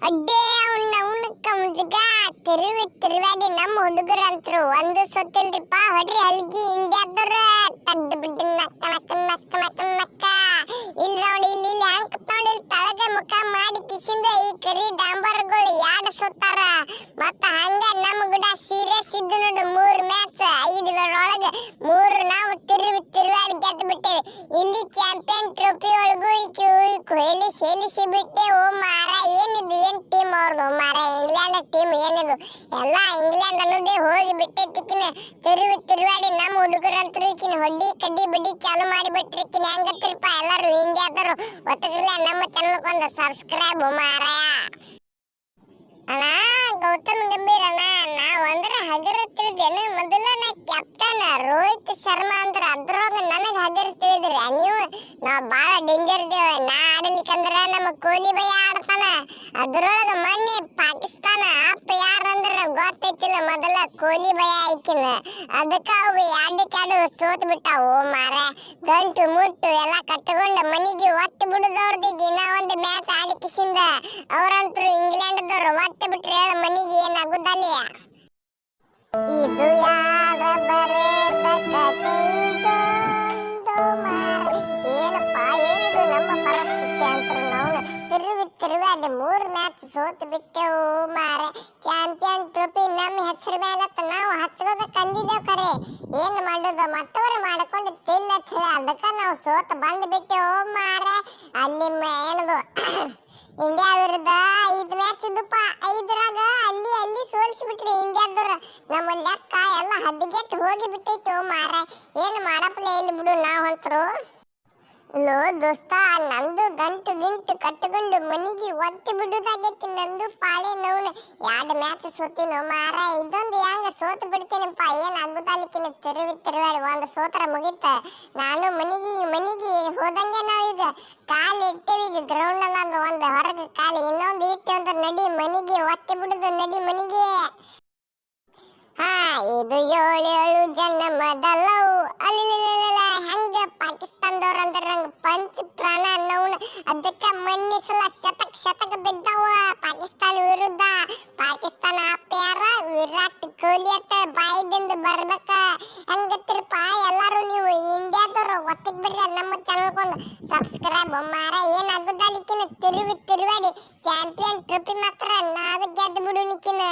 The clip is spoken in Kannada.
ಅಡ್ಡೇ ಅವನ್ನ ಕಮ್ಜಗ ತಿರುವಾಡಿ ನಮ್ಮ ಹುಡುಗರಂತ್ರು ಒಂದು ಸೊತ್ತಿಲ್ರಿಪ್ಪ. ಹೊಡ್ರಿ ಹಲ್ಗಿ ಇಂಡಿಯಾದವ್ರ ತಡ್ಡು ಬಿಟ್ಟು ನಕ್ಕ ನಕ್ಕ ನಕ್ಕ ನಕ್ಕ ನಕ್ಕ ಇಲ್ಲಿ ನೋಡಿ ಇಲ್ಲಿ ಹಂಕ ನೋಡಿ ತಳಗ ಮುಖ ಮಾಡಿ ಕಿಸಿಂದ ಈ ಕರಿ ಡಾಂಬರ್ಗಳು ಯಾಡ ಸುತ್ತಾರ. ಮತ್ತ ಹಂಗ ನಮ್ಮ ಗುಡ ಸೀರಿಯಸ್ ಇದ್ದು ನೋಡು 3 ಮ್ಯಾಚ್ 5 ಒಳಗ 3 ನಾವು ತಿರುವಾಡಿ ಗೆದ್ದು ಬಿಟ್ಟೇವೆ. ಇಲ್ಲಿ ಚಾಂಪಿಯನ್ ಟ್ರೋಫಿ ಒಳಗೂ ಕೊಹ್ಲಿ ಸೇಲಿಸಿ ಬಿಟ್ಟೆ. ಓ ಮಾರ ಏನಿದು ಏನ್ ಟೀಮ್ ಅವ್ರದು ಮಾರ, ಇಂಗ್ಲೆಂಡ್ ಟೀಮ್ ಏನಿದು ಎಲ್ಲ ಇಂಗ್ಲೆಂಡ್ ಅನ್ನೋದೇ ಹೋಗಿ ಬಿಟ್ಟೈತಿಕಿನ. ತಿರುವಾಡಿ ನಮ್ಮ ಹುಡುಗರಂತರು ಈಕಿನ ಹೊಡ್ಡಿ ಕಡ್ಡಿ ಬಡ್ಡಿ ಚಾಲು ಮಾಡಿಬಿಟ್ರಿ. ಈಕಿನ ಹೆಂಗತ್ತಿರಪ್ಪ ಎಲ್ಲರೂ ಇಂಡಿಯಾದವರು ಒತ್ತಗಿಲ್ಲ ನಮ್ಮ ಚಾನಲ್ ಒಂದು ಸಬ್ಸ್ಕ್ರೈಬ್ ಮಾರ. ಅಣ್ಣ ಗೌತಮ್ ಗಂಭೀರ್ ಅಣ್ಣ, ನಾವ್ ಅಂದ್ರ ಹಗರ ತಿಳಿದೇನು ಮೊದಲ ನಾ ಕ್ಯಾಪ್ಟನ್ ರೋಹಿತ್ ಶರ್ಮಾ ಅಂದ್ರ ಅದ್ರೊಳಗ ನನಗ ಹಗರ ತಿಳಿದ್ರಿ ನೀವು. ನಾವ್ ಬಾಳ ಡೇಂಜರ್ ಇದ್ದೇವೆ. ನಾ ಆಡಲಿಕ್ಕಂದ್ರ ನಮ್ಮ ಕೊಹ್ಲಿ ಭಯ ಆಡ್ತಾನ. ಅದ್ರೊಳಗ ಮೊನ್ನೆ ಪಾಕಿಸ್ತಾನ ಅಪ್ಪ ಯಾರಂದ್ರ ಗೊತ್ತೈತಿಲ್ಲ, ಮೊದಲ ಕೊಹ್ಲಿ ಭಯ ಐಕಿನ. ಅದಕ್ಕ ಅವು 2-2 ಸೋತ್ ಬಿಟ್ಟಾವು ಮಾರ. ಗಂಟು ಮುಟ್ಟು ಎಲ್ಲ ಕಟ್ಟಕೊಂಡು ಮನಿಗೆ ಒತ್ತಿ ಬಿಡುದವ್ರದಿಗೆ ಇನ್ನ ಒಂದು ಮ್ಯಾಚ್ ಆಡಿಕಿಸಿಂದ ಅವ್ರಂತರು ಇಂಗ್ಲೆಂಡ್ದವ್ರು ಒತ್ತಿ ಬಿಟ್ರೆ ಹೇಳ ಮನಿಗೆ ಏನಾಗುದಲ್ಲ. ಇದು ಯಾರ ಬರೆದ ಕತೆ ಏನಪ್ಪ ಏನಿದು ನಮ್ಮ ಪರಿಸ್ಥಿತಿ ಅಂತರು. ನಾವು ತಿರುವಾಡಿ 3 ಮ್ಯಾಚ್ ಸೋತು ಬಿಟ್ಟೆವು ಮಾರೆ. ಚಾಂಪಿಯನ್ ಟ್ರೋಫಿ ನಮ್ಮ ಹೆಸರು ಮೇಲೆ ನಾವು ಹಚ್ಕೋಬೇಕಂದಿದ್ದೇವೆ. ಕರೆ ಏನು ಮಾಡೋದು, ಮತ್ತವರು ಮಾಡ್ಕೊಂಡು ತಿಲ್ಲ ಹೇಳಿ ಅದಕ್ಕೆ ನಾವು ಸೋತು ಬಂದು ಬಿಟ್ಟೆವು ಮಾರೆ. ಅಲ್ಲಿ ಏನದು ಇಂಡಿಯಾ ವಿರುದ್ಧ 5 ಮ್ಯಾಚ್ ಇದ್ದಪ್ಪ. 5ರಾಗ ಅಲ್ಲಿ ಸೋಲಿಸಿಬಿಟ್ರಿ ಇಂಡಿಯಾದವ್ರು. ನಮ್ಮ ಲೆಕ್ಕ ಎಲ್ಲ ಹದ್ಗೆಟ್ಟು ಹೋಗಿ ಬಿಟ್ಟೈತು ಮಾರ. ಏನು ಮಾಡಪ್ಲೇ ಇಲ್ಲಿ ಬಿಡು ನಾವು ಅಂತರು. ಲೋ ದೋಸ್ತ, ನಂದು ಗಂಟು ಕಟ್ಟಕೊಂಡು ಮನಿಗೆ ಒತ್ತಿ ಬಿಡುದಾಗೈತಿ. ನಂದು ಪಾಳೆ ನೋವು 2 ಮ್ಯಾಚ್ ಸೋತಿನೋ ಮಾರ. ಇದೊಂದು ಹೆಂಗ ಸೋತು ಬಿಡ್ತೀನಪ್ಪ, ಏನ್ ಆಗುದಾಲಿಕ್ಕಿನ ತಿರುವಾಡಿ ಒಂದು ಸೋತರ ಮುಗಿತ. ನಾನು ಮನಿಗೆ ಹೋದಂಗೆ ನಾವು ಈಗ ಕಾಲು ಇಟ್ಟೇವಿ. ಈಗ ಗ್ರೌಂಡ್ ಅನ್ನೋದು ಒಂದು ಹೊರಗೆ ಕಾಲು ಇನ್ನೊಂದು ಇಟ್ಟೆ ಅಂತ ನಡಿ ಮನಿಗೆ ಒತ್ತಿ ಬಿಡುದು ನಡಿ ಮನಿಗೆ. ಇದು 7 ಜನ್ಮದಲ್ಲವು ಅಲ್ಲಿಲ್ಲ ಹಂಗ ಪಾಕಿಸ್ತಾನದವ್ರಂದ್ರ ನಂಗೆ ಪಂಚ ಪ್ರಾಣ ಅನ್ನೋನು. ಅದಕ್ಕೆ ಮನ್ನಿಸಲ ಶತಕ ಬಿದ್ದಾವ ಪಾಕಿಸ್ತಾನ ವಿರುದ್ಧ. ಪಾಕಿಸ್ತಾನ ಅಪ್ಪ್ಯಾರ ವಿರಾಟ್ ಕೊಹ್ಲಿ ಅಂತ ಬಾಯಿದಿಂದ ಬರ್ಬೇಕ. ಹಂಗತ್ತಿರಪ್ಪ ಎಲ್ಲರೂ ನೀವು ಇಂಡಿಯಾದವ್ರು ಒತ್ತಿಗೆ ಬಿಡ್ರಿ. ನಮ್ಮ ಚಾನಲ್ಗೊಂದು ಸಬ್ಸ್ಕ್ರೈಬ್ ಮಾರ. ಏನಾಗುದಲಿಕ್ಕಿನ ತಿರುವಾಡಿ ಚಾಂಪಿಯನ್ ಟ್ರೋಫಿ ಮಾತ್ರ ನಾವೇ ಗೆದ್ದು ಬಿಡು ನಿಕ್ಕಿನ.